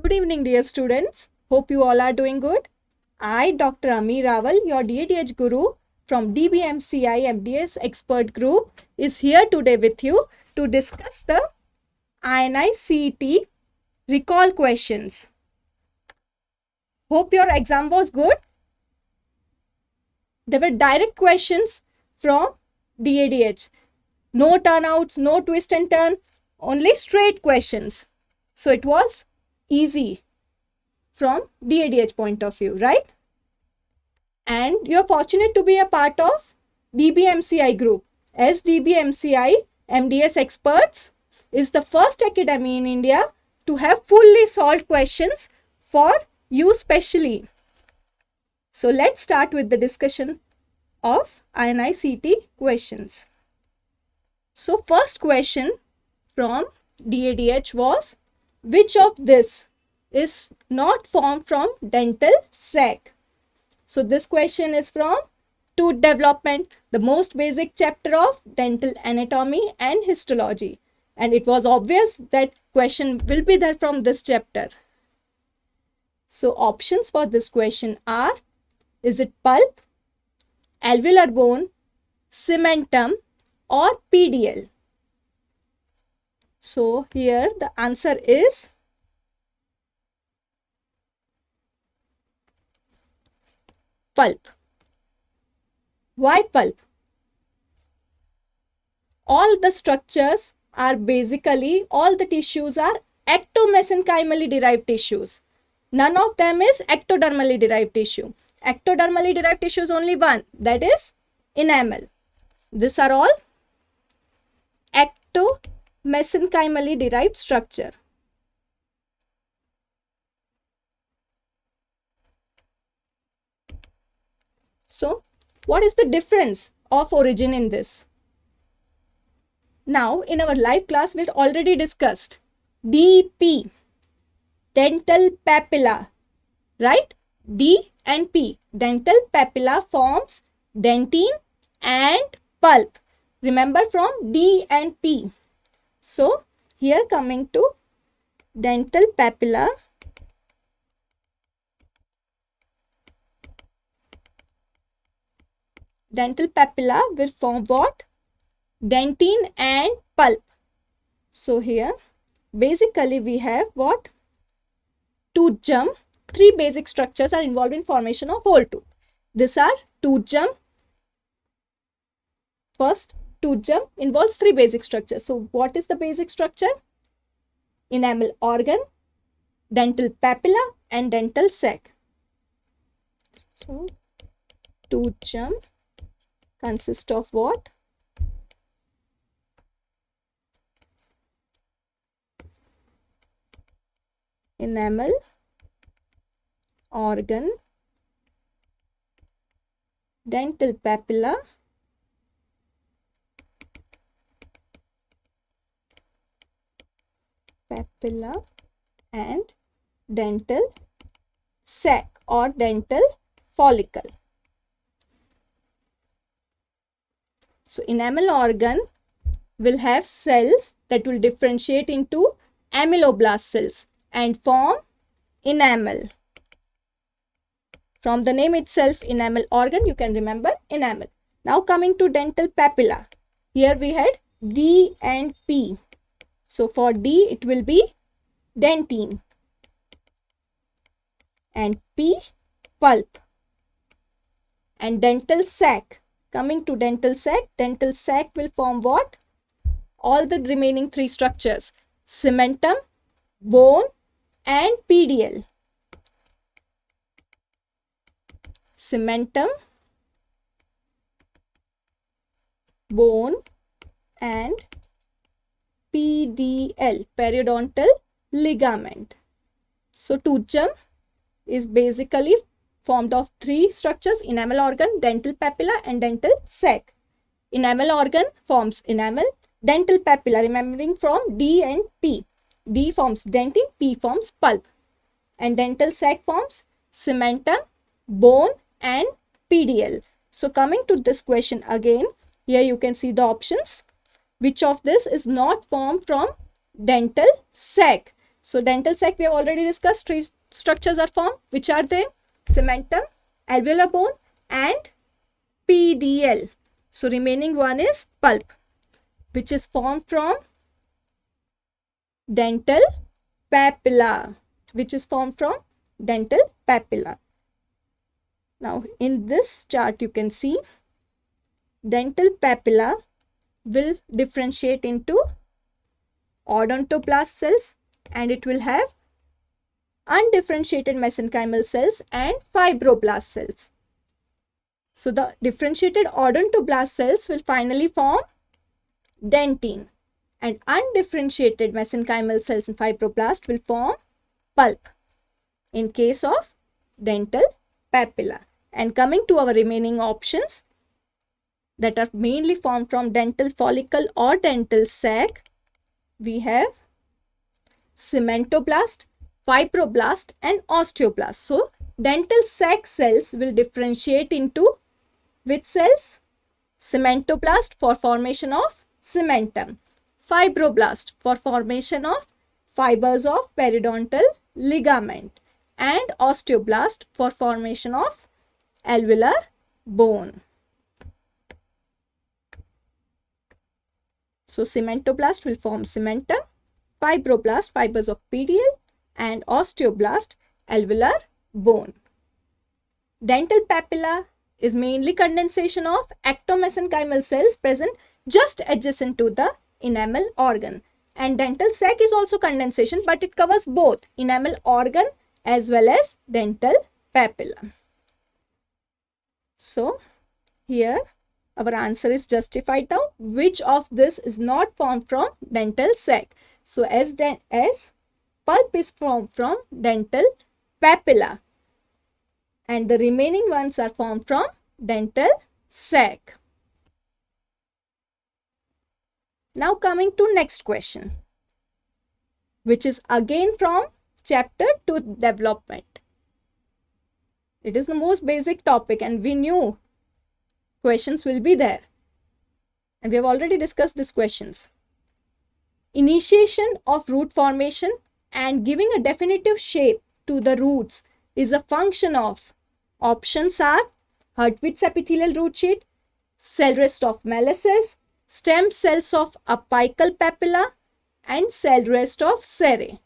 Good evening, dear students. Hope you all are doing good. I, Dr. Ami Rawal, your DADH guru from DBMCI MDS Expert Group, is here today with you to discuss the INI CET recall questions. Hope your exam was good. There were direct questions from DADH. No turnouts, no twist and turn, only straight questions. So it was easy from DADH point of view, right? And you're fortunate to be a part of DBMCI group, as DBMCI MDS Experts is the first academy in India to have fully solved questions for you specially. So let's start with the discussion of INI CET questions. So first question from DADH was, which of this is not formed from dental sac? So this question is from tooth development, the most basic chapter of dental anatomy and histology. And it was obvious that question will be there from this chapter. So options for this question are, is it pulp, alveolar bone, cementum or PDL? So here the answer is pulp. Why pulp? All the structures are basically, all the tissues are ectomesenchymally derived tissues. None of them is ectodermally derived tissue. Ectodermally derived tissue is only one, that is enamel. These are all ectomesenchymally derived structure. So, what is the difference of origin in this? Now, in our live class, we had already discussed DP, dental papilla, right? D and P, dental papilla forms dentine and pulp. Remember from D and P. So, here coming to dental papilla. Dental papilla will form what? Dentine and pulp. So here basically we have what? Tooth gum. Three basic structures are involved in formation of whole tooth. These are tooth gum. First, tooth gum involves three basic structures. So what is the basic structure? Enamel organ, dental papilla and dental sac. So tooth gum consists of what? Enamel organ, dental papilla, and dental sac or dental follicle. So enamel organ will have cells that will differentiate into amyloblast cells and form enamel. From the name itself, enamel organ, you can remember enamel. Now coming to dental papilla. Here we had D and P. So for D, it will be dentine and P, pulp. And dental sac. Coming to dental sac will form what? All the remaining three structures, cementum, bone and PDL. Cementum, bone and PDL, periodontal ligament. So tooth gum is basically formed of three structures, enamel organ, dental papilla and dental sac. Enamel organ forms enamel, dental papilla, remembering from D and P. D forms dentine, P forms pulp. And dental sac forms cementum, bone and PDL. So coming to this question again, here you can see the options. Which of this is not formed from dental sac? So dental sac we have already discussed. Three structures are formed. Which are they? Cementum, alveolar bone and PDL. So remaining one is pulp, which is formed from dental papilla, Now in this chart you can see dental papilla will differentiate into odontoblast cells, and it will have undifferentiated mesenchymal cells and fibroblast cells. So the differentiated odontoblast cells will finally form dentine, and undifferentiated mesenchymal cells and fibroblast will form pulp in case of dental papilla. And coming to our remaining options that are mainly formed from dental follicle or dental sac, we have cementoblast, fibroblast and osteoblast. So dental sac cells will differentiate into which cells? Cementoblast for formation of cementum, fibroblast for formation of fibers of periodontal ligament, and osteoblast for formation of alveolar bone. So cementoblast will form cementum, fibroblast fibers of PDL and osteoblast alveolar bone. Dental papilla is mainly condensation of ectomesenchymal cells present just adjacent to the enamel organ. And dental sac is also condensation, but it covers both enamel organ as well as dental papilla. So here our answer is justified now. Which of this is not formed from dental sac? So as pulp is formed from dental papilla, and the remaining ones are formed from dental sac. Now coming to next question, which is again from chapter tooth development. It is the most basic topic and we knew questions will be there. And we have already discussed these questions. Initiation of root formation and giving a definitive shape to the roots is a function of, options are Hertwig's epithelial root sheet, cell rest of Melissus, stem cells of apical papilla and cell rest of serrae.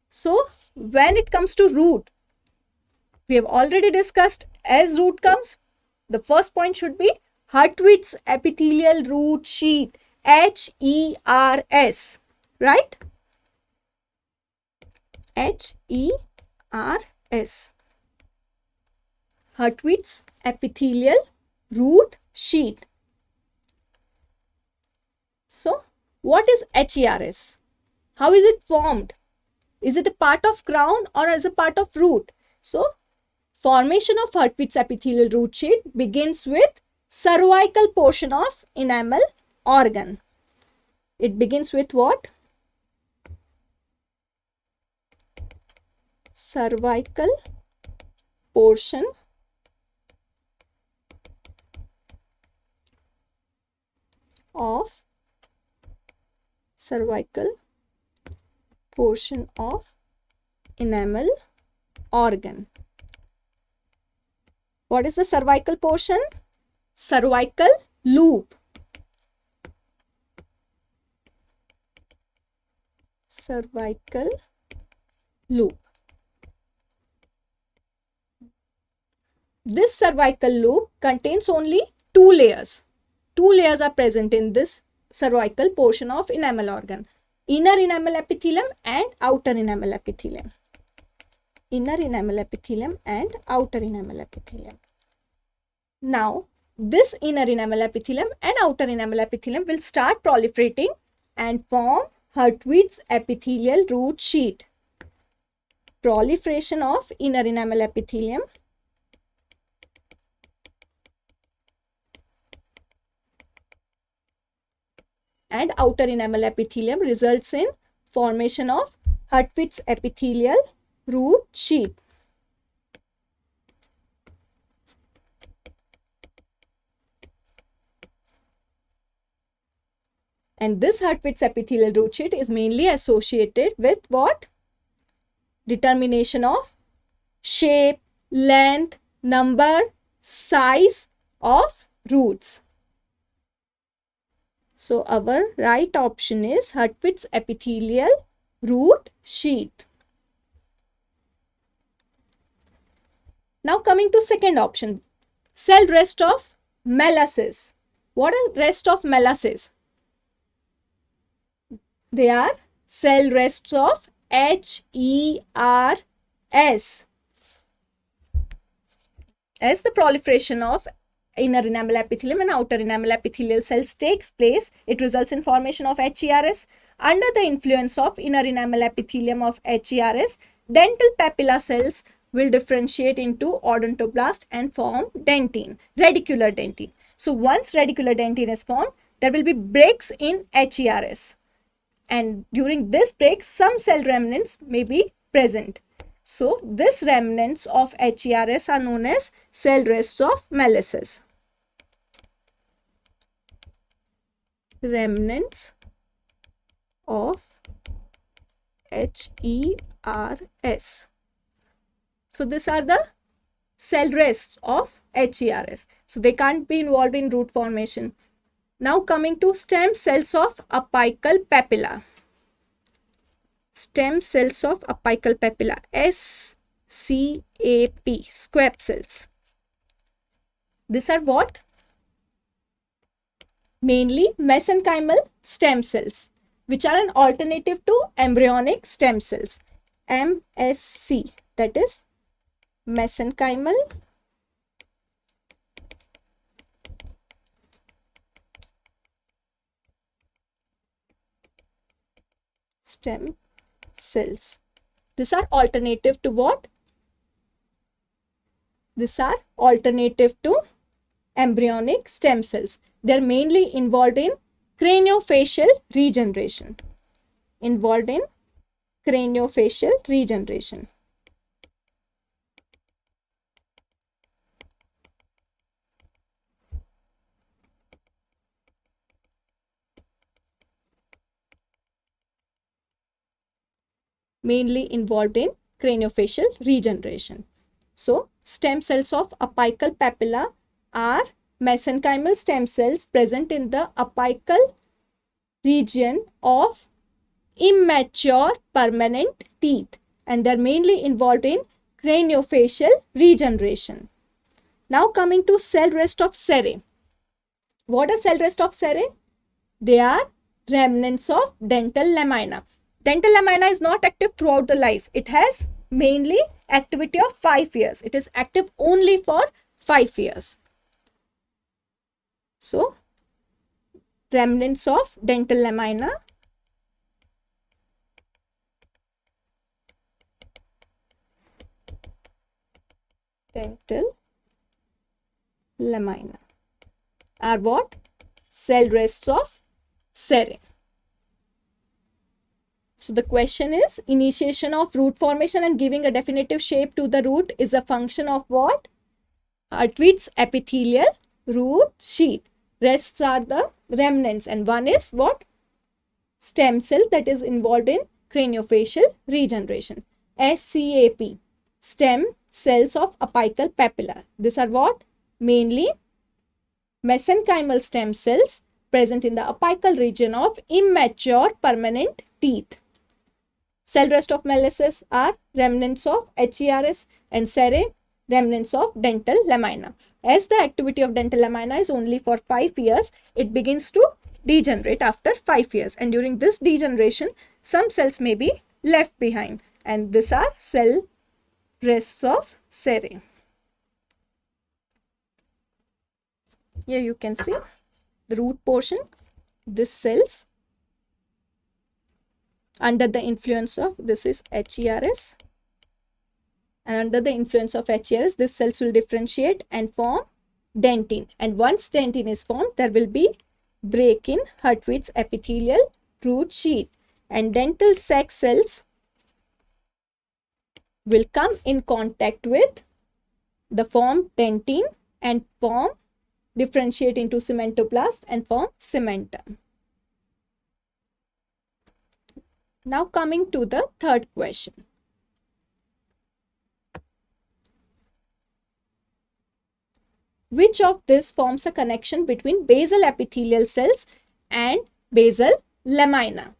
So when it comes to root, we have already discussed as root comes, the first point should be Hertwig's epithelial root sheet, HERS, right? HERS. Hertwig's epithelial root sheet. So, what is HERS? How is it formed? Is it a part of crown or as a part of root? So, formation of Hertwig's epithelial root sheet begins with cervical portion of enamel organ. It begins with what? Cervical portion of enamel organ. What is the cervical portion? Cervical loop. Cervical loop. This cervical loop contains only two layers. Two layers are present in this cervical portion of enamel organ. Inner enamel epithelium and outer enamel epithelium. Inner enamel epithelium and outer enamel epithelium. Now, this inner enamel epithelium and outer enamel epithelium will start proliferating and form Hertwig's epithelial root sheet. Proliferation of inner enamel epithelium and outer enamel epithelium results in formation of Hertwig's epithelial root sheet. And this Hertwig's epithelial root sheet is mainly associated with what? determination of shape, length, number, size of roots. So our right option is Hertwig's epithelial root sheath. Now coming to second option, cell rest of Melasses. What is rest of Melasses? They are cell rests of HERS. As the proliferation of inner enamel epithelium and outer enamel epithelial cells takes place, it results in formation of HERS. Under the influence of inner enamel epithelium of HERS, dental papilla cells will differentiate into odontoblast and form dentine, radicular dentine. So once radicular dentine is formed, there will be breaks in HERS. And during this break, some cell remnants may be present. So these remnants of HERS are known as cell rests of Melasses. Remnants of HERS. So these are the cell rests of HERS. So they can't be involved in root formation. Now coming to stem cells of apical papilla. Stem cells of apical papilla, SCAP, SCAP cells. These are what? Mainly mesenchymal stem cells, which are an alternative to embryonic stem cells. MSC, that is mesenchymal stem cells. These are alternative to what? These are alternative to embryonic stem cells. They are mainly involved in craniofacial regeneration. Involved in craniofacial regeneration. Mainly involved in craniofacial regeneration. So, stem cells of apical papilla are mesenchymal stem cells present in the apical region of immature permanent teeth, and they are mainly involved in craniofacial regeneration. Now coming to cell rest of Serrae. What are cell rest of Serrae? They are remnants of dental lamina. Dental lamina is not active throughout the life. It has mainly activity of 5 years. It is active only for 5 years. So, remnants of dental lamina. Dental lamina are what? Cell rests of Serrae. So the question is, initiation of root formation and giving a definitive shape to the root is a function of what? Hertwig's epithelial root sheath. Rests are the remnants, and one is what? Stem cell that is involved in craniofacial regeneration. SCAP, stem cells of apical papilla. These are what? Mainly mesenchymal stem cells present in the apical region of immature permanent teeth. Cell rest of Melasses are remnants of HERS, and Serrae remnants of dental lamina. As the activity of dental lamina is only for 5 years, it begins to degenerate after 5 years, and during this degeneration, some cells may be left behind, and these are cell rests of Serrae. Here you can see the root portion, these cells. Under the influence of, this is HERS, and under the influence of HERS, these cells will differentiate and form dentine. And once dentine is formed, there will be break in Hertwig's epithelial root sheath, and dental sac cells will come in contact with the formed dentine and form, differentiate into cementoblast and form cementum. Now coming to the third question. Which of this forms a connection between basal epithelial cells and basal lamina?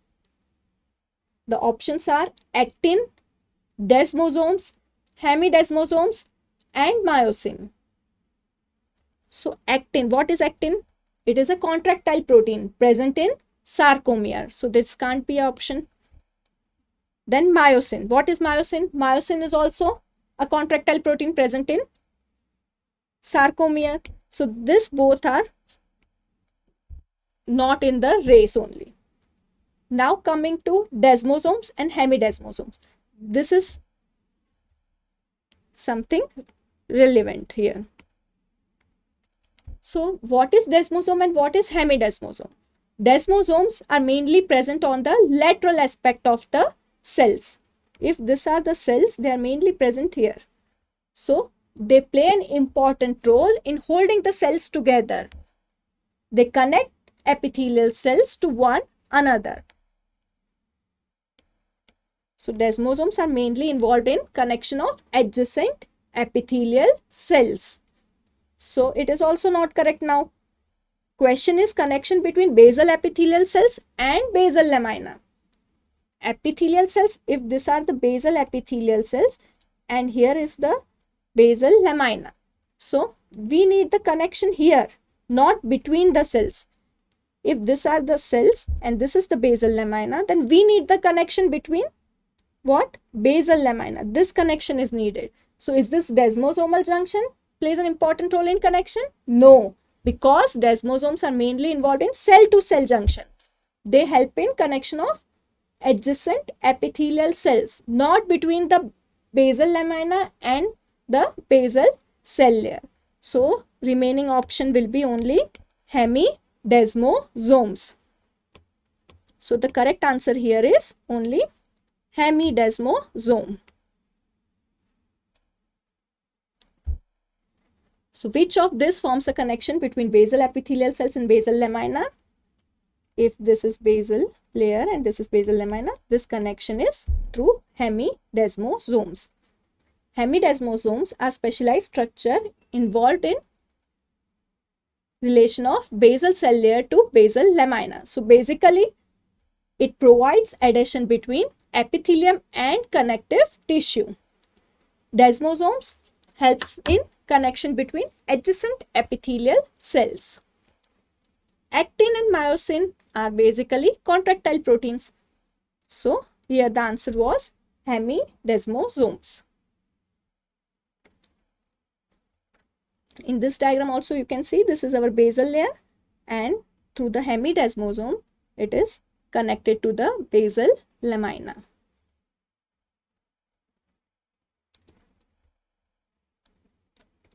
The options are actin, desmosomes, hemidesmosomes, and myosin. So actin, what is actin? It is a contractile protein present in sarcomere. So this can't be an option. Then myosin. What is myosin? Myosin is also a contractile protein present in sarcomere. So this both are not in the race only. Now coming to desmosomes and hemidesmosomes. This is something relevant here. So what is desmosome and what is hemidesmosome? Desmosomes are mainly present on the lateral aspect of the cells. If these are the cells, they are mainly present here. So they play an important role in holding the cells together. They connect epithelial cells to one another. So desmosomes are mainly involved in connection of adjacent epithelial cells. So it is also not correct now. Question is connection between basal epithelial cells and basal lamina. Epithelial cells, if these are the basal epithelial cells and here is the basal lamina. So we need the connection here, not between the cells. If these are the cells and this is the basal lamina, then we need the connection between what? Basal lamina. This connection is needed. So is this desmosomal junction plays an important role in connection? No, because desmosomes are mainly involved in cell to cell junction. They help in connection of adjacent epithelial cells, not between the basal lamina and the basal cell layer. So remaining option will be only hemidesmosomes. So the correct answer here is only hemidesmosome. So which of this forms a connection between basal epithelial cells and basal lamina? If this is basal layer and this is basal lamina, this connection is through hemidesmosomes. Hemidesmosomes are specialized structure involved in relation of basal cell layer to basal lamina. So basically, it provides adhesion between epithelium and connective tissue. Desmosomes helps in connection between adjacent epithelial cells. Actin and myosin are basically contractile proteins. So here the answer was hemidesmosomes. In this diagram also you can see this is our basal layer and through the hemidesmosome it is connected to the basal lamina.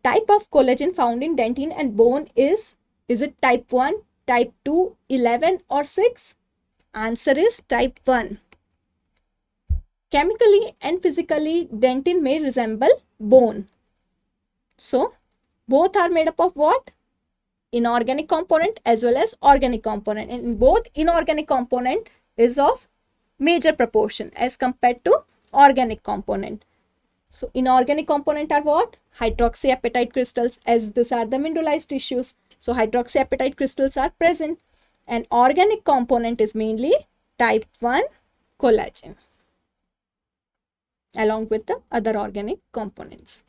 Type of collagen found in dentin and bone is it type 1, type 2, 11 or 6? Answer is type 1. Chemically and physically, dentin may resemble bone. So, both are made up of what? Inorganic component as well as organic component. And in both, inorganic component is of major proportion as compared to organic component. So, inorganic component are what? Hydroxyapatite crystals, as these are the mineralized tissues. So, hydroxyapatite crystals are present. And organic component is mainly type 1 collagen along with the other organic components.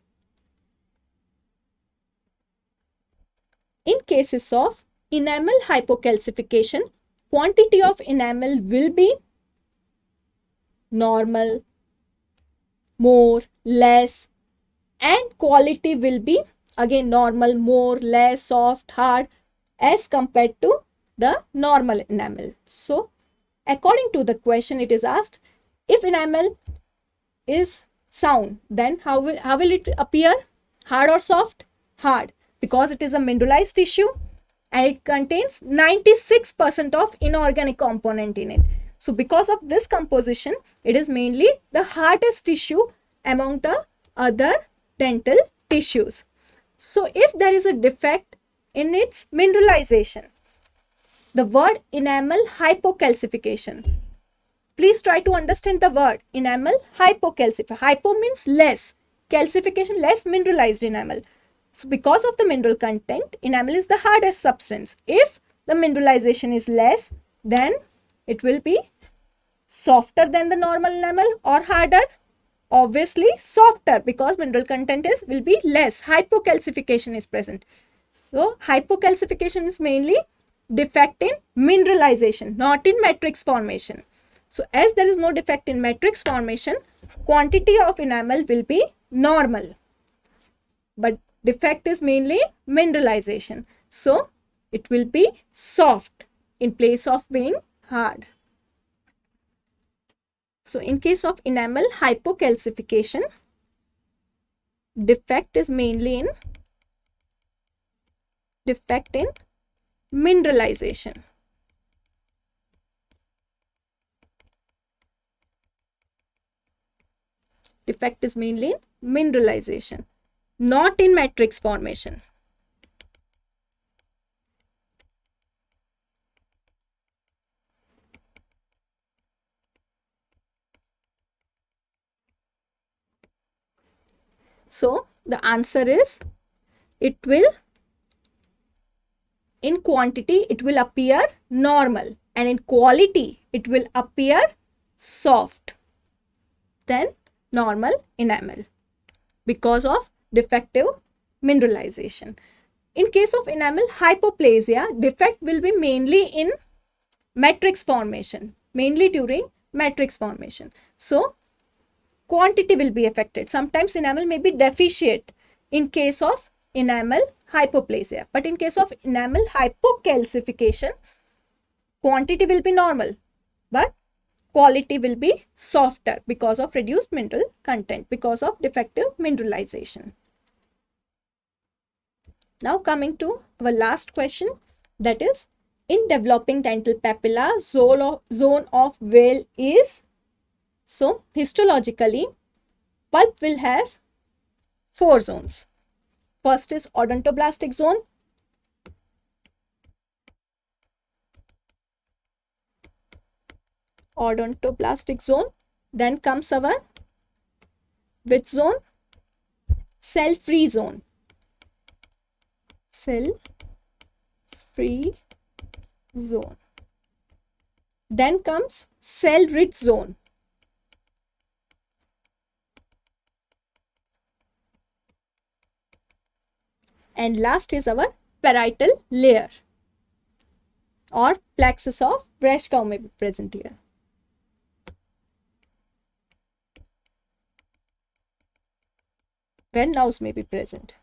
In cases of enamel hypocalcification, quantity of enamel will be normal, more, less, and quality will be again normal, more, less, soft, hard as compared to the normal enamel. So, according to the question, it is asked if enamel is sound, then how will it appear? Hard or soft? Hard, because it is a mineralized tissue and it contains 96% of inorganic component in it. So because of this composition, it is mainly the hardest tissue among the other dental tissues. So if there is a defect in its mineralization, the word enamel hypocalcification. Please try to understand the word enamel hypocalcification. Hypo means less, calcification less mineralized enamel. So because of the mineral content, enamel is the hardest substance. If the mineralization is less, then it will be softer than the normal enamel or harder. Obviously softer, because mineral content will be less. Hypocalcification is present. So hypocalcification is mainly defect in mineralization, not in matrix formation. So as there is no defect in matrix formation, quantity of enamel will be normal. But defect is mainly mineralization. So it will be soft in place of being hard. So in case of enamel hypocalcification, defect is mainly in defect in mineralization. Defect is mainly in mineralization, not in matrix formation. So the answer is, it will, in quantity it will appear normal, and in quality it will appear soft than normal enamel because of defective mineralization. In case of enamel hypoplasia, defect will be mainly in matrix formation, mainly during matrix formation. So quantity will be affected. Sometimes enamel may be deficient in case of enamel hypoplasia, but in case of enamel hypocalcification, quantity will be normal, but quality will be softer because of reduced mineral content, because of defective mineralization. Now coming to our last question, that is, in developing dental papilla, zone of Weil is. So histologically, pulp will have 4 zones. First is odontoblastic zone. Odontoblastic zone. Then comes our which zone? Cell-free zone. Cell-free zone. Then comes cell-rich zone. And last is our parietal layer, or plexus of Breshkow may be present here. Where nerves may be present.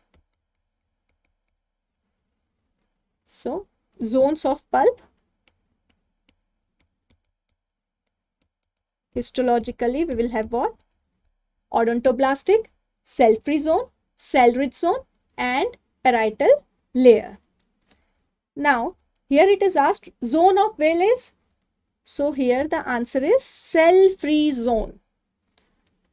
So, zones of pulp. Histologically, we will have what? Odontoblastic, cell-free zone, cell-rich zone, and parietal layer. Now, here it is asked, zone of Weil is. So, here the answer is cell-free zone.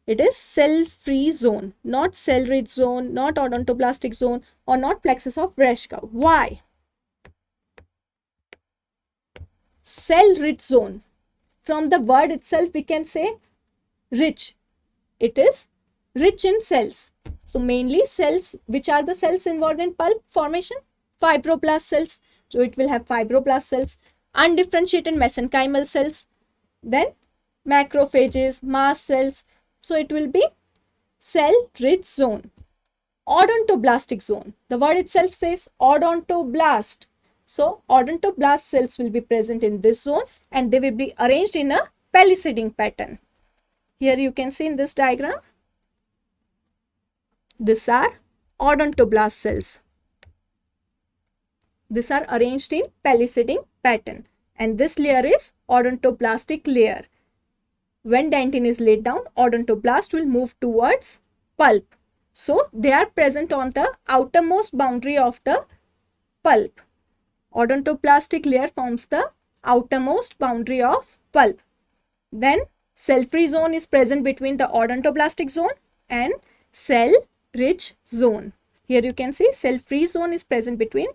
It is cell-free zone, not cell-rich zone, not odontoblastic zone, or not plexus of Breshkow. Why? Cell-rich zone. From the word itself, we can say rich. It is rich in cells. So mainly cells, which are the cells involved in pulp formation? Fibroblast cells. So it will have fibroblast cells, undifferentiated mesenchymal cells, then macrophages, mast cells. So it will be cell-rich zone. Odontoblastic zone. The word itself says odontoblast. So odontoblast cells will be present in this zone, and they will be arranged in a palisading pattern. Here you can see in this diagram, these are odontoblast cells. These are arranged in palisading pattern, and this layer is odontoblastic layer. When dentin is laid down, odontoblast will move towards pulp. So they are present on the outermost boundary of the pulp. Odontoblastic layer forms the outermost boundary of pulp. Then cell-free zone is present between the odontoblastic zone and cell-rich zone. Here you can see cell-free zone is present between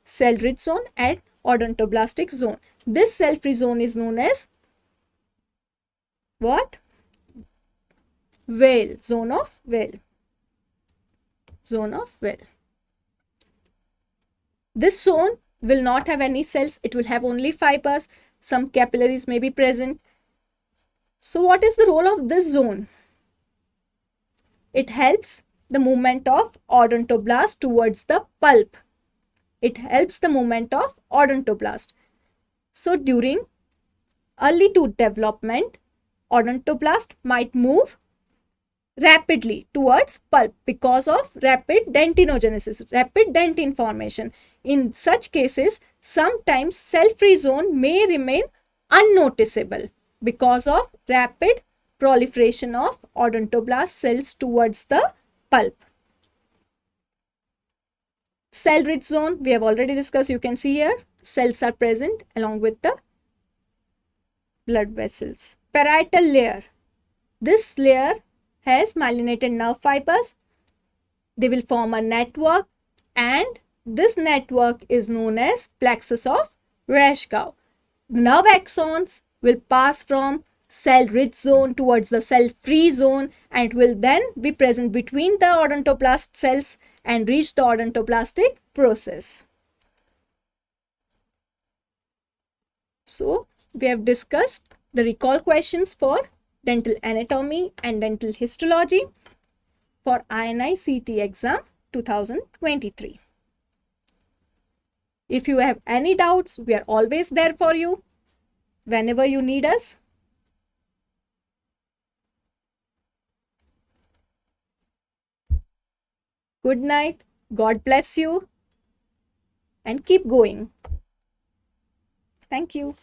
cell-rich zone and odontoblastic zone. This cell-free zone is known as what? Weil, zone of Weil. Zone of Weil. This zone will not have any cells. It will have only fibers. Some capillaries may be present. So what is the role of this zone? It helps the movement of odontoblast towards the pulp. It helps the movement of odontoblast. So during early tooth development, odontoblast might move rapidly towards pulp because of rapid dentinogenesis, rapid dentin formation. In such cases, sometimes cell-free zone may remain unnoticeable because of rapid proliferation of odontoblast cells towards the pulp. Cell-rich zone, we have already discussed. You can see here, cells are present along with the blood vessels. Parietal layer. This layer has myelinated nerve fibers. They will form a network, and this network is known as plexus of Rashkow. Nerve axons will pass from cell-rich zone towards the cell-free zone, and will then be present between the odontoblast cells and reach the odontoblastic process. So, we have discussed the recall questions for dental anatomy and dental histology for INI CT exam 2023. If you have any doubts, we are always there for you whenever you need us. Good night. God bless you and keep going. Thank you.